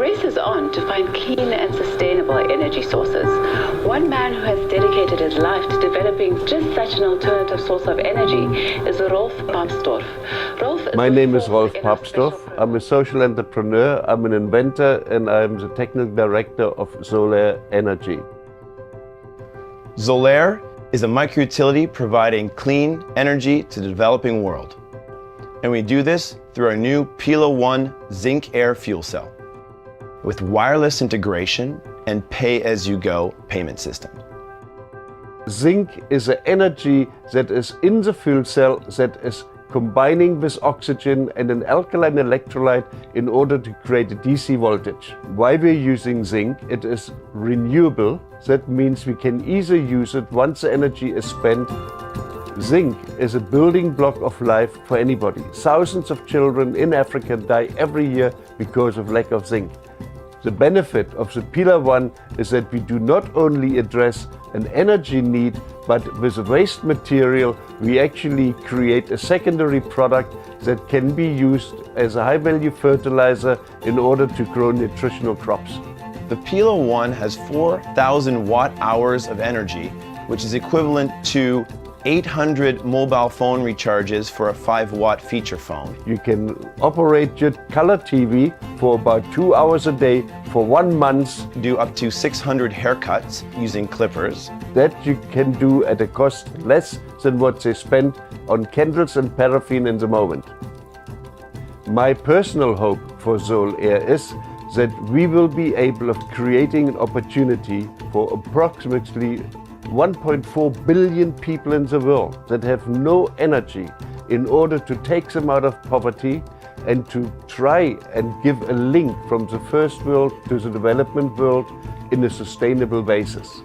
race is on to find clean and sustainable energy sources. One man who has dedicated his life to developing just such an alternative source of energy is Rolf Papsdorf. My name is Rolf Papsdorf. I'm a social entrepreneur, I'm an inventor, and I'm the technical director of Zinc-air Energy. Zinc-air is a microutility providing clean energy to the developing world. And we do this through our new Pila 1 zinc-air fuel cell with wireless integration and pay-as-you-go payment system. Zinc is an energy that is in the fuel cell that is combining with oxygen and an alkaline electrolyte in order to create a DC voltage. Why we're using zinc? It is renewable. That means we can easily use it once the energy is spent. Zinc is a building block of life for anybody. Thousands of children in Africa die every year because of lack of zinc. The benefit of the Pila 1 is that we do not only address an energy need, but with the waste material we actually create a secondary product that can be used as a high-value fertilizer in order to grow nutritional crops. The Pila 1 has 4,000 watt-hours of energy, which is equivalent to 800 mobile phone recharges for a 5-watt feature phone. You can operate your color TV for about 2 hours a day for 1 month. Do up to 600 haircuts using clippers. That you can do at a cost less than what they spend on candles and paraffin in the moment. My personal hope for Zinc-air is that we will be able of creating an opportunity for approximately 1.4 billion people in the world that have no energy in order to take them out of poverty and to try and give a link from the first world to the development world in a sustainable basis.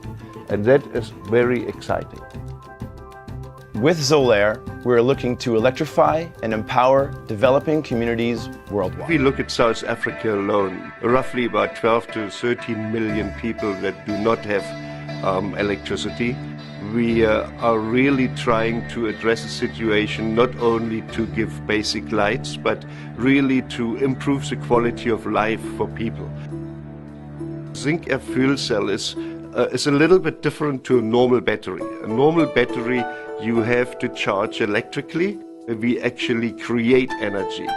And that is very exciting. With Zinc-air, we're looking to electrify and empower developing communities worldwide. If we look at South Africa alone, roughly about 12 to 13 million people that do not have electricity. We are really trying to address the situation not only to give basic lights, but really to improve the quality of life for people. Zinc-air fuel cell is a little bit different to a normal battery. A normal battery you have to charge electrically. We actually create energy.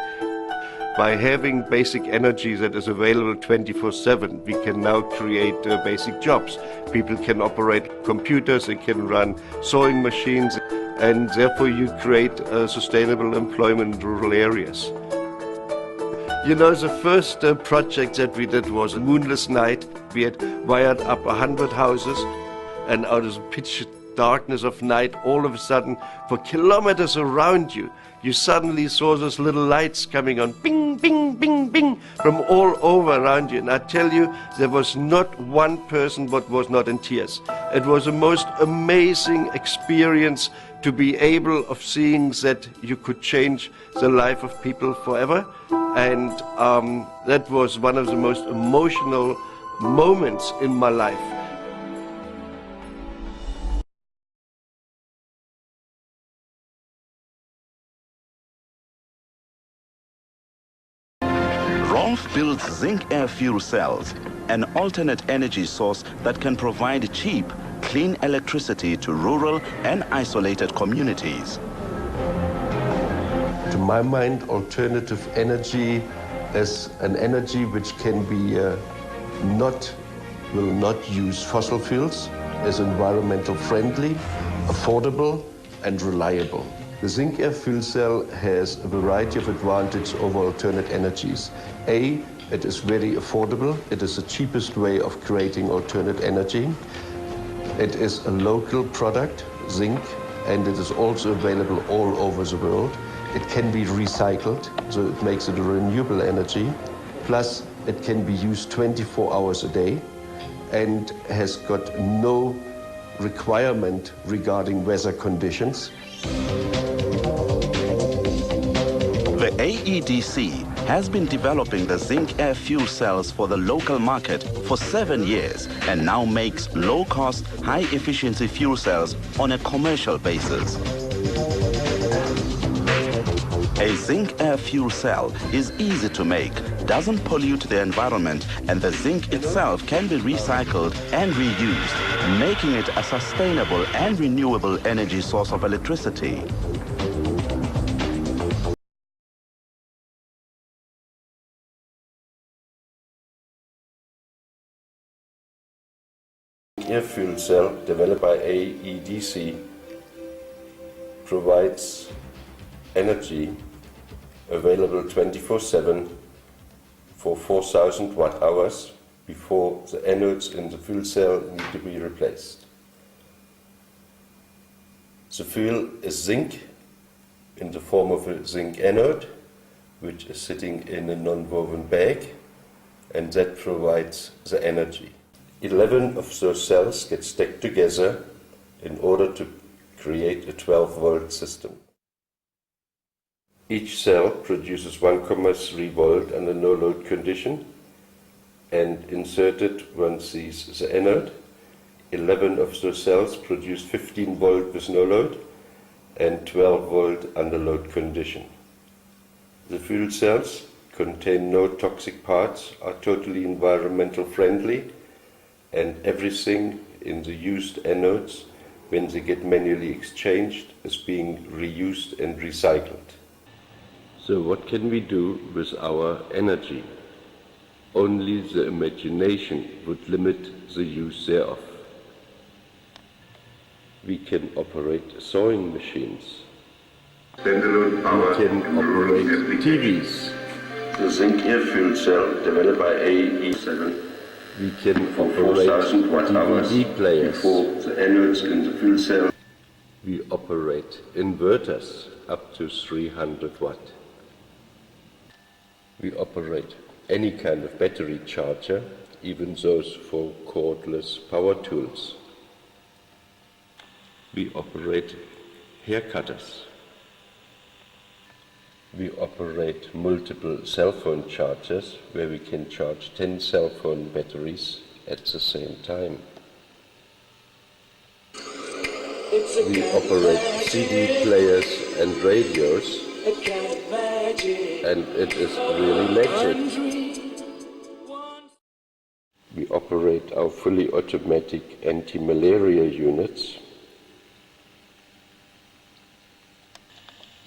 By having basic energy that is available 24/7, we can now create basic jobs. People can operate computers, they can run sewing machines, and therefore you create sustainable employment in rural areas. You know, the first project that we did was a moonless night. We had wired up 100 houses, and out of the pitch darkness of night, all of a sudden, for kilometers around you, you suddenly saw those little lights coming on, bing, bing, bing, bing, from all over around you. And I tell you, there was not one person that was not in tears. It was the most amazing experience to be able of seeing that you could change the life of people forever. And that was one of the most emotional moments in my life. Rolf builds zinc-air fuel cells, an alternate energy source that can provide cheap, clean electricity to rural and isolated communities. To my mind, alternative energy is an energy which can be will not use fossil fuels, is environmental friendly, affordable and reliable. The zinc-air fuel cell has a variety of advantages over alternate energies. A, it is very affordable. It is the cheapest way of creating alternate energy. It is a local product, zinc, and it is also available all over the world. It can be recycled, so it makes it a renewable energy. Plus, it can be used 24 hours a day and has got no requirement regarding weather conditions. The AEDC has been developing the zinc-air fuel cells for the local market for 7 years and now makes low-cost, high-efficiency fuel cells on a commercial basis. A zinc-air fuel cell is easy to make, doesn't pollute the environment, and the zinc itself can be recycled and reused, making it a sustainable and renewable energy source of electricity. Air fuel cell developed by AEDC provides energy available 24/7 for 4,000 watt hours before the anodes in the fuel cell need to be replaced. The fuel is zinc in the form of a zinc anode, which is sitting in a non-woven bag, and that provides the energy. 11 of those cells get stacked together in order to create a 12-volt system. Each cell produces 1,3 volt under no load condition, and inserted one sees the anode. 11 of those cells produce 15 volt with no load and 12 volt under load condition. The fuel cells contain no toxic parts, are totally environmental friendly, and everything in the used anodes, when they get manually exchanged, is being reused and recycled. So what can we do with our energy? Only the imagination would limit the use thereof. We can operate sewing machines. We can operate TVs. The zinc-air-fuel cell developed by AE7. We can operate DVD players. Before the anodes in the fuel cell. We operate inverters up to 300 watt. We operate any kind of battery charger, even those for cordless power tools. We operate hair cutters. We operate multiple cell phone chargers where we can charge 10 cell phone batteries at the same time. We operate CD players and radios, and it is really magic. We operate our fully automatic anti-malaria units.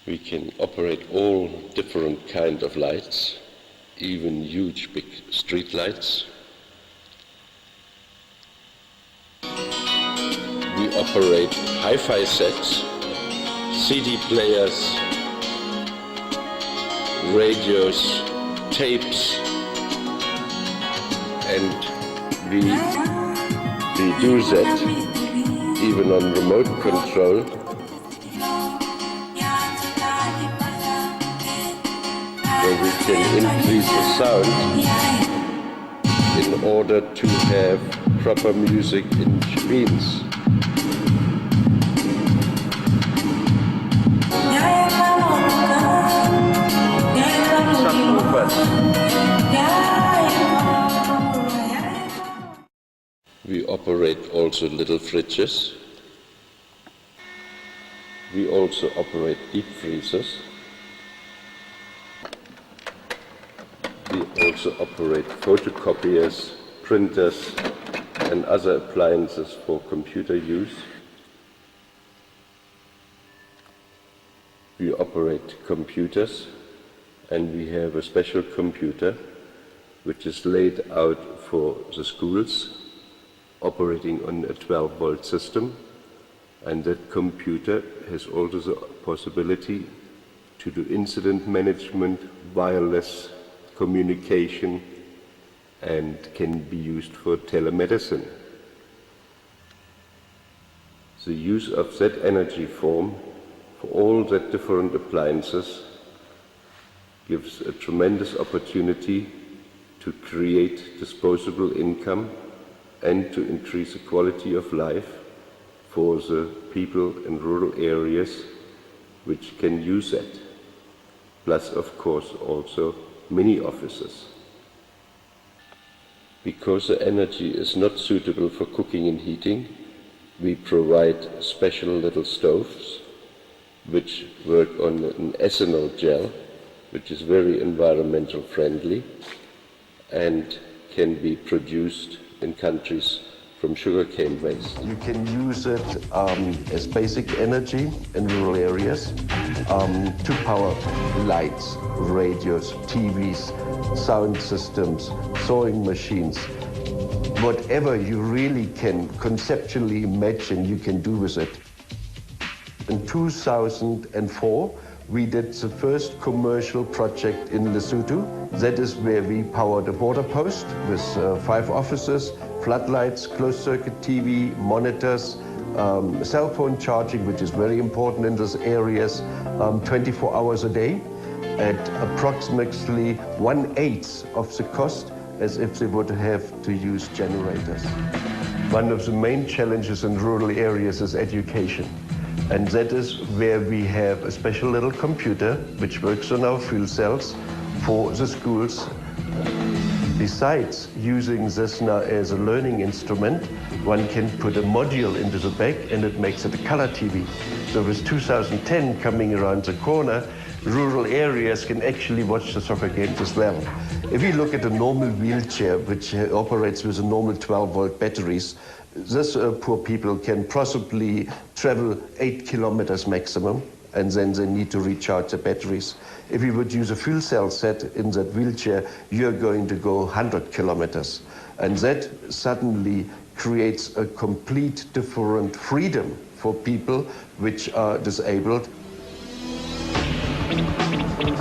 We can operate all different kinds of lights, even huge big street lights. We operate hi-fi sets, CD players, radios, tapes, and we do that even on remote control. Where we can increase the sound in order to have proper music in screens. We operate also little fridges. We also operate deep freezers. We also operate photocopiers, printers, and other appliances for computer use. We operate computers, and we have a special computer which is laid out for the schools, operating on a 12-volt system, and that computer has also the possibility to do incident management, wireless communication, and can be used for telemedicine. The use of that energy form for all the different appliances gives a tremendous opportunity to create disposable income and to increase the quality of life for the people in rural areas which can use that. Plus, of course, also mini offices. Because the energy is not suitable for cooking and heating, we provide special little stoves which work on an ethanol gel, which is very environmental friendly and can be produced in countries from sugarcane waste. You can use it as basic energy in rural areas to power lights, radios, TVs, sound systems, sewing machines. Whatever you really can conceptually imagine, you can do with it. In 2004, we did the first commercial project in Lesotho. That is where we powered a border post with 5 offices, floodlights, closed-circuit TV, monitors, cell phone charging, which is very important in those areas, 24 hours a day, at approximately 1/8 of the cost as if they would have to use generators. One of the main challenges in rural areas is education. And that is where we have a special little computer which works on our fuel cells for the schools. Besides using this now as a learning instrument, one can put a module into the back and it makes it a color TV. So with 2010 coming around the corner, rural areas can actually watch the soccer games as well. If you look at a normal wheelchair, which operates with a normal 12-volt batteries, this poor people can possibly travel 8 kilometers maximum, and then they need to recharge the batteries. If you would use a fuel cell set in that wheelchair, you're going to go 100 kilometers. And that suddenly creates a complete different freedom for people which are disabled.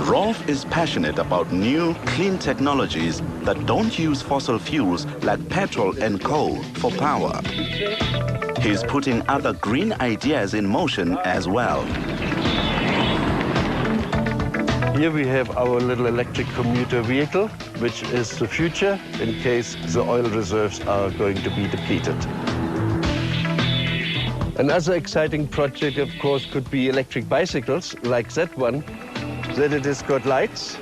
Rolf is passionate about new, clean technologies that don't use fossil fuels like petrol and coal for power. He's putting other green ideas in motion as well. Here we have our little electric commuter vehicle, which is the future in case the oil reserves are going to be depleted. Another exciting project, of course, could be electric bicycles, like that one. That it has got lights,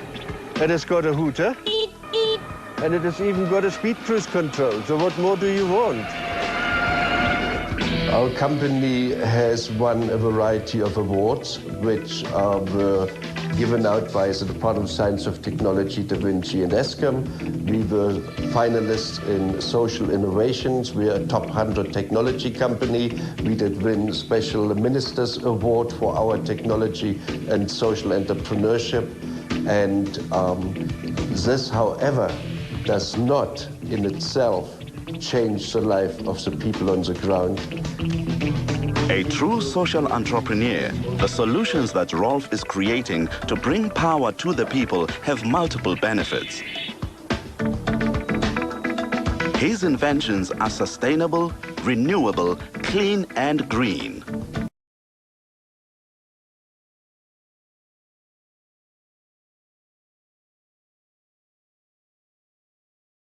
it has got a hooter, and it has even got a speed cruise control. So what more do you want? Our company has won a variety of awards, which were given out by the Department of Science and Technology, Da Vinci and ESCOM. We were finalists in social innovations. We are a top 100 technology company. We did win Special Minister's Award for our technology and social entrepreneurship. And this, however, does not in itself change the life of the people on the ground. A true social entrepreneur, the solutions that Rolf is creating to bring power to the people have multiple benefits. His inventions are sustainable, renewable, clean and green.